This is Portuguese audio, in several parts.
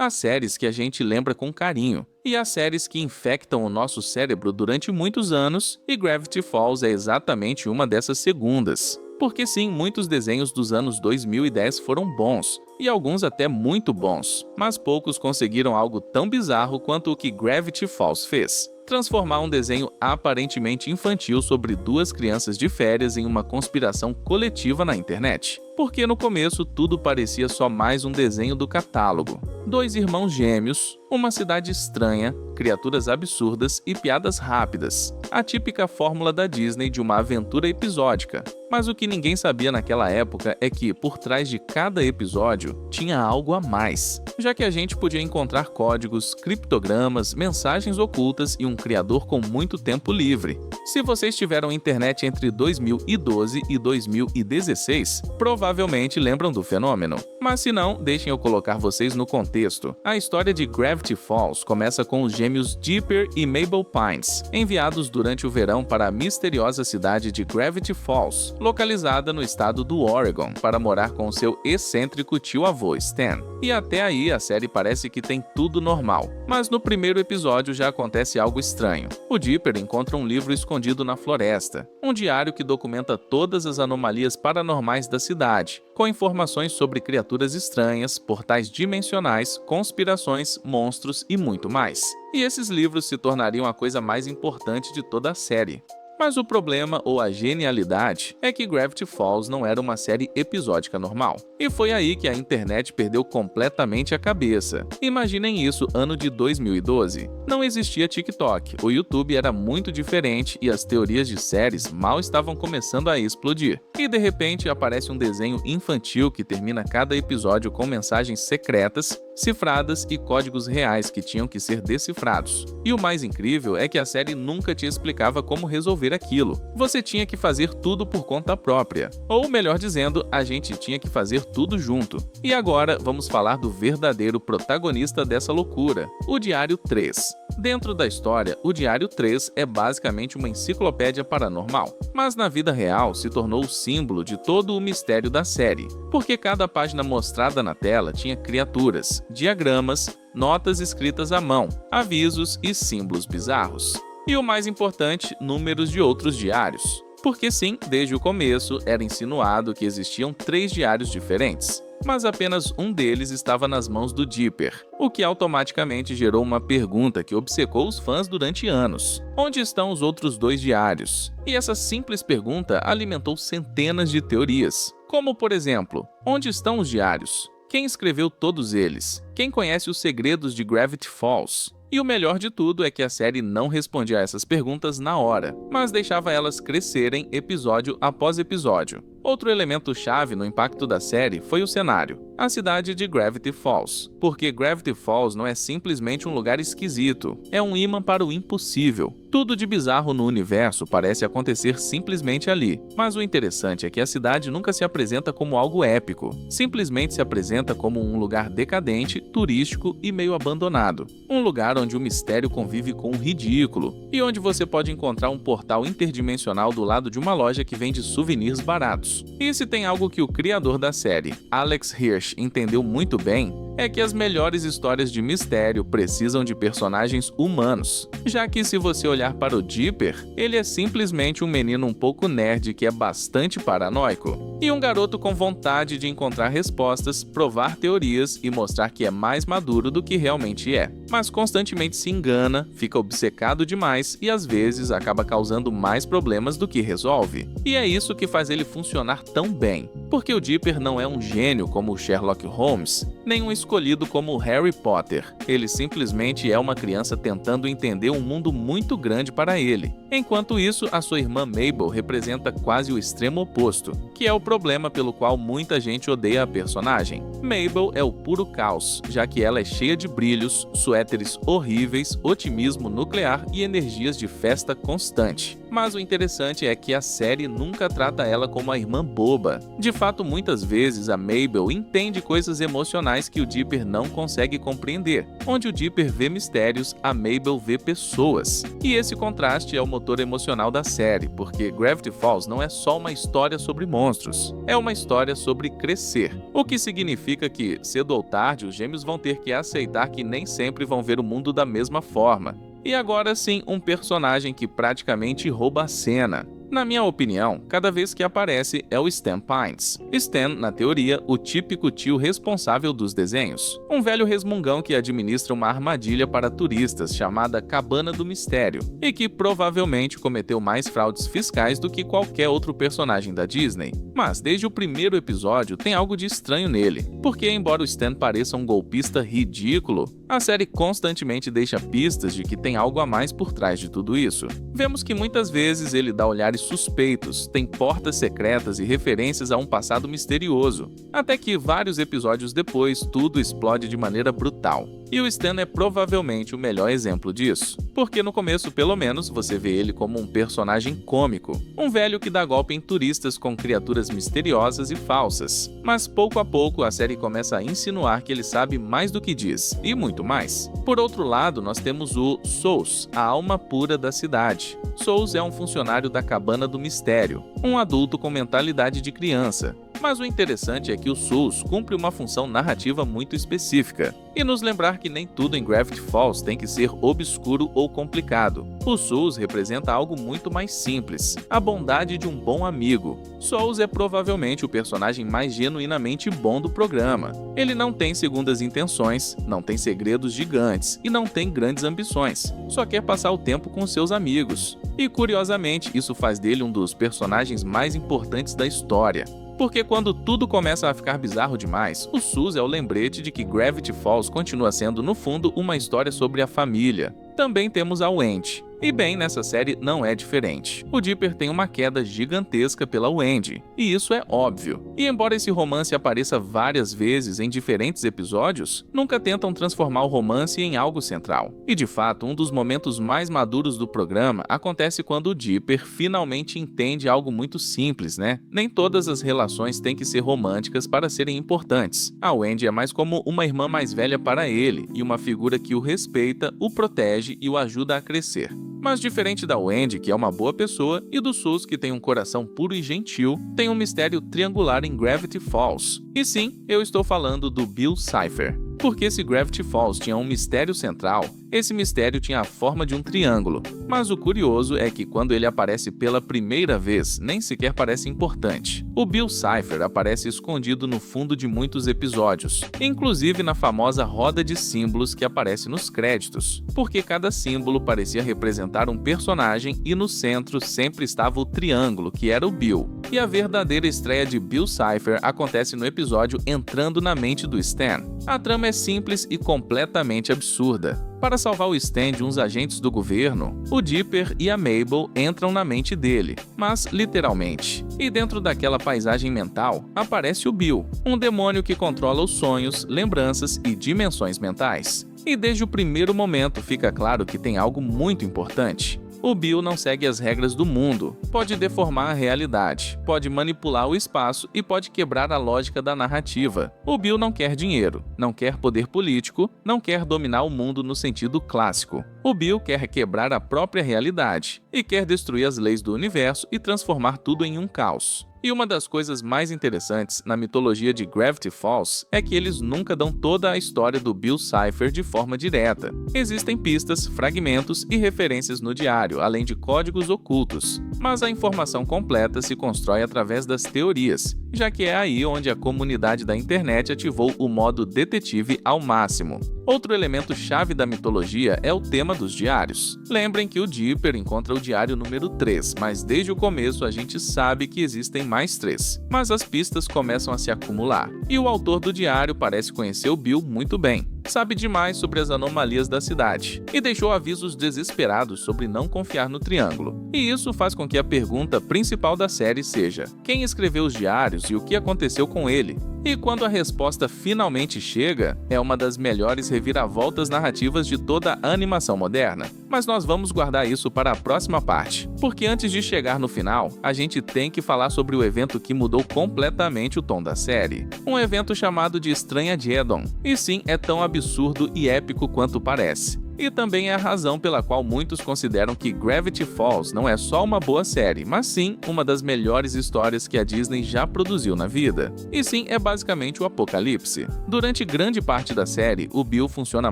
as séries que a gente lembra com carinho, e as séries que infectam o nosso cérebro durante muitos anos, e Gravity Falls é exatamente uma dessas segundas. Porque sim, muitos desenhos dos anos 2010 foram bons, e alguns até muito bons, mas poucos conseguiram algo tão bizarro quanto o que Gravity Falls fez. Transformar um desenho aparentemente infantil sobre duas crianças de férias em uma conspiração coletiva na internet. Porque no começo tudo parecia só mais um desenho do catálogo. Dois irmãos gêmeos, uma cidade estranha, criaturas absurdas e piadas rápidas. A típica fórmula da Disney de uma aventura episódica. Mas o que ninguém sabia naquela época é que, por trás de cada episódio, tinha algo a mais. Já que a gente podia encontrar códigos, criptogramas, mensagens ocultas e um criador com muito tempo livre. Se vocês tiveram internet entre 2012 e 2016, provavelmente lembram do fenômeno. Mas se não, deixem eu colocar vocês no contexto. A história de Gravity Falls começa com os gêmeos Dipper e Mabel Pines, enviados durante o verão para a misteriosa cidade de Gravity Falls, localizada no estado do Oregon, para morar com seu excêntrico tio-avô Stan. E até aí a série parece que tem tudo normal. Mas no primeiro episódio já acontece algo estranho. O Dipper encontra um livro escondido na floresta, um diário que documenta todas as anomalias paranormais da cidade, com informações sobre criaturas estranhas, portais dimensionais, conspirações, monstros e muito mais. E esses livros se tornariam a coisa mais importante de toda a série. Mas o problema, ou a genialidade, é que Gravity Falls não era uma série episódica normal. E foi aí que a internet perdeu completamente a cabeça. Imaginem isso, ano de 2012. Não existia TikTok, o YouTube era muito diferente e as teorias de séries mal estavam começando a explodir. E de repente aparece um desenho infantil que termina cada episódio com mensagens secretas, cifradas e códigos reais que tinham que ser decifrados. E o mais incrível é que a série nunca te explicava como resolver aquilo. Você tinha que fazer tudo por conta própria. Ou melhor dizendo, a gente tinha que fazer tudo junto. E agora vamos falar do verdadeiro protagonista dessa loucura, o Diário 3. Dentro da história, o Diário 3 é basicamente uma enciclopédia paranormal, mas na vida real se tornou o símbolo de todo o mistério da série, porque cada página mostrada na tela tinha criaturas, diagramas, notas escritas à mão, avisos e símbolos bizarros. E o mais importante, números de outros diários. Porque sim, desde o começo era insinuado que existiam 3 diários diferentes, mas apenas um deles estava nas mãos do Dipper, o que automaticamente gerou uma pergunta que obcecou os fãs durante anos. Onde estão os outros 2 diários? E essa simples pergunta alimentou centenas de teorias, como por exemplo, onde estão os diários? Quem escreveu todos eles? Quem conhece os segredos de Gravity Falls? E o melhor de tudo é que a série não respondia a essas perguntas na hora, mas deixava elas crescerem episódio após episódio. Outro elemento chave no impacto da série foi o cenário, a cidade de Gravity Falls, porque Gravity Falls não é simplesmente um lugar esquisito, é um imã para o impossível. Tudo de bizarro no universo parece acontecer simplesmente ali, mas o interessante é que a cidade nunca se apresenta como algo épico, simplesmente se apresenta como um lugar decadente, turístico e meio abandonado. Um lugar onde o mistério convive com o ridículo, e onde você pode encontrar um portal interdimensional do lado de uma loja que vende souvenirs baratos. E se tem algo que o criador da série, Alex Hirsch, entendeu muito bem, é que as melhores histórias de mistério precisam de personagens humanos, já que se você olhar para o Dipper, ele é simplesmente um menino um pouco nerd que é bastante paranoico, e um garoto com vontade de encontrar respostas, provar teorias e mostrar que é mais maduro do que realmente é, mas constantemente se engana, fica obcecado demais e às vezes acaba causando mais problemas do que resolve. E é isso que faz ele funcionar tão bem, porque o Dipper não é um gênio como o Sherlock Holmes, nem um escolhido como Harry Potter. Ele simplesmente é uma criança tentando entender um mundo muito grande para ele. Enquanto isso, a sua irmã Mabel representa quase o extremo oposto, que é o problema pelo qual muita gente odeia a personagem. Mabel é o puro caos, já que ela é cheia de brilhos, suéteres horríveis, otimismo nuclear e energias de festa constante. Mas o interessante é que a série nunca trata ela como a irmã boba. De fato, muitas vezes a Mabel entende coisas emocionais que o Dipper não consegue compreender. Onde o Dipper vê mistérios, a Mabel vê pessoas. E esse contraste é o motor emocional da série, porque Gravity Falls não é só uma história sobre monstros, é uma história sobre crescer. O que significa que, cedo ou tarde, os gêmeos vão ter que aceitar que nem sempre vão ver o mundo da mesma forma. E agora sim, um personagem que praticamente rouba a cena. Na minha opinião, cada vez que aparece é o Stan Pines. Stan, na teoria, o típico tio responsável dos desenhos. Um velho resmungão que administra uma armadilha para turistas chamada Cabana do Mistério, e que provavelmente cometeu mais fraudes fiscais do que qualquer outro personagem da Disney. Mas desde o primeiro episódio tem algo de estranho nele, porque embora o Stan pareça um golpista ridículo, a série constantemente deixa pistas de que tem algo a mais por trás de tudo isso. Vemos que muitas vezes ele dá olhares suspeitos, tem portas secretas e referências a um passado misterioso, até que vários episódios depois tudo explode de maneira brutal. E o Stan é provavelmente o melhor exemplo disso, porque no começo, pelo menos, você vê ele como um personagem cômico, um velho que dá golpe em turistas com criaturas misteriosas e falsas. Mas pouco a pouco a série começa a insinuar que ele sabe mais do que diz, e muito mais. Por outro lado, nós temos o Soos, a alma pura da cidade. Soos é um funcionário da Cabana do Mistério, um adulto com mentalidade de criança. Mas o interessante é que o Soos cumpre uma função narrativa muito específica, e nos lembrar que nem tudo em Gravity Falls tem que ser obscuro ou complicado. O Soos representa algo muito mais simples, a bondade de um bom amigo. Soos é provavelmente o personagem mais genuinamente bom do programa. Ele não tem segundas intenções, não tem segredos gigantes e não tem grandes ambições, só quer passar o tempo com seus amigos. E curiosamente, isso faz dele um dos personagens mais importantes da história. Porque quando tudo começa a ficar bizarro demais, o Soos é o lembrete de que Gravity Falls continua sendo, no fundo, uma história sobre a família. Também temos a Wendy. E bem, nessa série não é diferente. O Dipper tem uma queda gigantesca pela Wendy, e isso é óbvio. E embora esse romance apareça várias vezes em diferentes episódios, nunca tentam transformar o romance em algo central. E de fato, um dos momentos mais maduros do programa acontece quando o Dipper finalmente entende algo muito simples, né? Nem todas as relações têm que ser românticas para serem importantes. A Wendy é mais como uma irmã mais velha para ele, e uma figura que o respeita, o protege e o ajuda a crescer. Mas diferente da Wendy, que é uma boa pessoa, e do Soos, que tem um coração puro e gentil, tem um mistério triangular em Gravity Falls. E sim, eu estou falando do Bill Cipher. Porque se Gravity Falls tinha um mistério central, esse mistério tinha a forma de um triângulo. Mas o curioso é que quando ele aparece pela primeira vez, nem sequer parece importante. O Bill Cipher aparece escondido no fundo de muitos episódios, inclusive na famosa roda de símbolos que aparece nos créditos, porque cada símbolo parecia representar um personagem e no centro sempre estava o triângulo, que era o Bill. E a verdadeira estreia de Bill Cipher acontece no episódio Entrando na Mente do Stan. A trama é simples e completamente absurda. Para salvar o Stan de uns agentes do governo, o Dipper e a Mabel entram na mente dele, mas literalmente. E dentro daquela paisagem mental, aparece o Bill, um demônio que controla os sonhos, lembranças e dimensões mentais. E desde o primeiro momento fica claro que tem algo muito importante. O Bill não segue as regras do mundo, pode deformar a realidade, pode manipular o espaço e pode quebrar a lógica da narrativa. O Bill não quer dinheiro, não quer poder político, não quer dominar o mundo no sentido clássico. O Bill quer quebrar a própria realidade e quer destruir as leis do universo e transformar tudo em um caos. E uma das coisas mais interessantes na mitologia de Gravity Falls é que eles nunca dão toda a história do Bill Cipher de forma direta. Existem pistas, fragmentos e referências no diário, além de códigos ocultos. Mas a informação completa se constrói através das teorias, já que é aí onde a comunidade da internet ativou o modo detetive ao máximo. Outro elemento chave da mitologia é o tema dos diários. Lembrem que o Dipper encontra o diário número 3, mas desde o começo a gente sabe que existem mais 3. Mas as pistas começam a se acumular, e o autor do diário parece conhecer o Bill muito bem. Sabe demais sobre as anomalias da cidade, e deixou avisos desesperados sobre não confiar no triângulo. E isso faz com que a pergunta principal da série seja: quem escreveu os diários e o que aconteceu com ele? E quando a resposta finalmente chega, é uma das melhores reviravoltas narrativas de toda a animação moderna. Mas nós vamos guardar isso para a próxima parte, porque antes de chegar no final, a gente tem que falar sobre o evento que mudou completamente o tom da série. Um evento chamado de Estranha Geddon. E sim, é tão absurdo e épico quanto parece. E também é a razão pela qual muitos consideram que Gravity Falls não é só uma boa série, mas sim uma das melhores histórias que a Disney já produziu na vida. E sim, é basicamente o apocalipse. Durante grande parte da série, o Bill funciona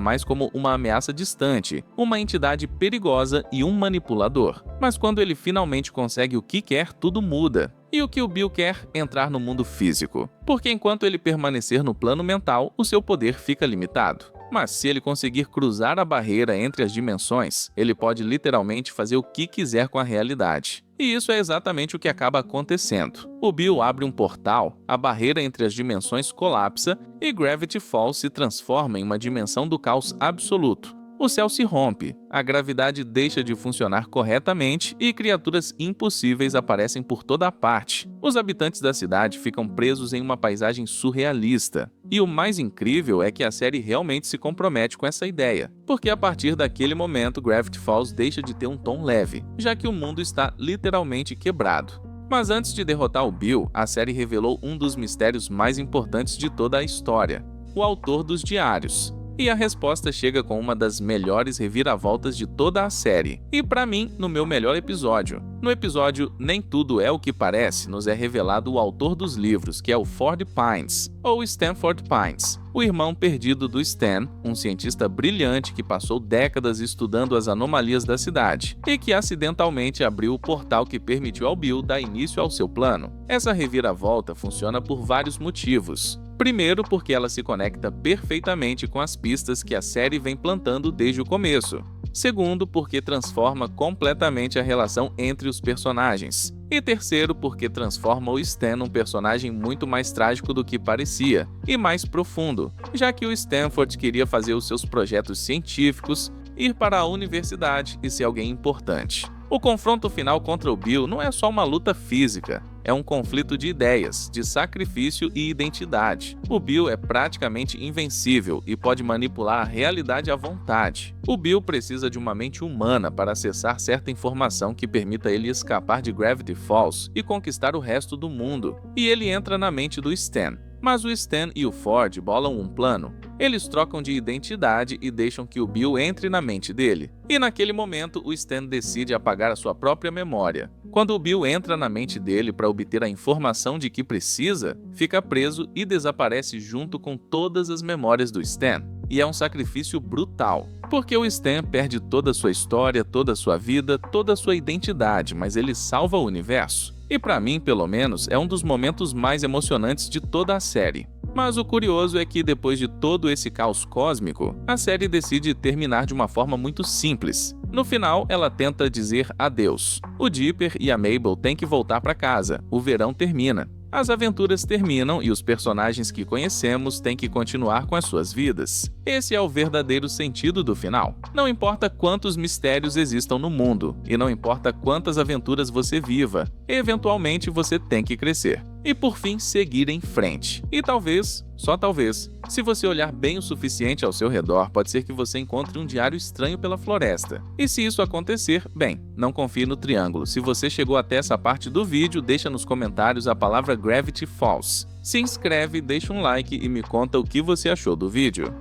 mais como uma ameaça distante, uma entidade perigosa e um manipulador. Mas quando ele finalmente consegue o que quer, tudo muda. E o que o Bill quer? Entrar no mundo físico. Porque enquanto ele permanecer no plano mental, o seu poder fica limitado. Mas se ele conseguir cruzar a barreira entre as dimensões, ele pode literalmente fazer o que quiser com a realidade. E isso é exatamente o que acaba acontecendo. O Bill abre um portal, a barreira entre as dimensões colapsa e Gravity Falls se transforma em uma dimensão do caos absoluto. O céu se rompe, a gravidade deixa de funcionar corretamente e criaturas impossíveis aparecem por toda a parte. Os habitantes da cidade ficam presos em uma paisagem surrealista. E o mais incrível é que a série realmente se compromete com essa ideia, porque a partir daquele momento Gravity Falls deixa de ter um tom leve, já que o mundo está literalmente quebrado. Mas antes de derrotar o Bill, a série revelou um dos mistérios mais importantes de toda a história: o autor dos diários. E a resposta chega com uma das melhores reviravoltas de toda a série. E pra mim, no meu melhor episódio. No episódio Nem Tudo é o que Parece, nos é revelado o autor dos livros, que é o Ford Pines, ou Stanford Pines, o irmão perdido do Stan, um cientista brilhante que passou décadas estudando as anomalias da cidade, e que acidentalmente abriu o portal que permitiu ao Bill dar início ao seu plano. Essa reviravolta funciona por vários motivos. Primeiro, porque ela se conecta perfeitamente com as pistas que a série vem plantando desde o começo. Segundo, porque transforma completamente a relação entre os personagens. E terceiro, porque transforma o Stan num personagem muito mais trágico do que parecia, e mais profundo, já que o Stanford queria fazer os seus projetos científicos, ir para a universidade e ser alguém importante. O confronto final contra o Bill não é só uma luta física, é um conflito de ideias, de sacrifício e identidade. O Bill é praticamente invencível e pode manipular a realidade à vontade. O Bill precisa de uma mente humana para acessar certa informação que permita ele escapar de Gravity Falls e conquistar o resto do mundo. E ele entra na mente do Stan. Mas o Stan e o Ford bolam um plano. Eles trocam de identidade e deixam que o Bill entre na mente dele. E naquele momento, o Stan decide apagar a sua própria memória. Quando o Bill entra na mente dele para obter a informação de que precisa, fica preso e desaparece junto com todas as memórias do Stan. E é um sacrifício brutal, porque o Stan perde toda a sua história, toda a sua vida, toda a sua identidade, mas ele salva o universo. E pra mim, pelo menos, é um dos momentos mais emocionantes de toda a série. Mas o curioso é que, depois de todo esse caos cósmico, a série decide terminar de uma forma muito simples. No final, ela tenta dizer adeus. O Dipper e a Mabel têm que voltar para casa, o verão termina. As aventuras terminam e os personagens que conhecemos têm que continuar com as suas vidas. Esse é o verdadeiro sentido do final. Não importa quantos mistérios existam no mundo, e não importa quantas aventuras você viva, eventualmente você tem que crescer. E por fim, seguir em frente. E talvez, só talvez, se você olhar bem o suficiente ao seu redor, pode ser que você encontre um diário estranho pela floresta. E se isso acontecer, bem, não confie no triângulo. Se você chegou até essa parte do vídeo, deixa nos comentários a palavra Gravity Falls. Se inscreve, deixa um like e me conta o que você achou do vídeo.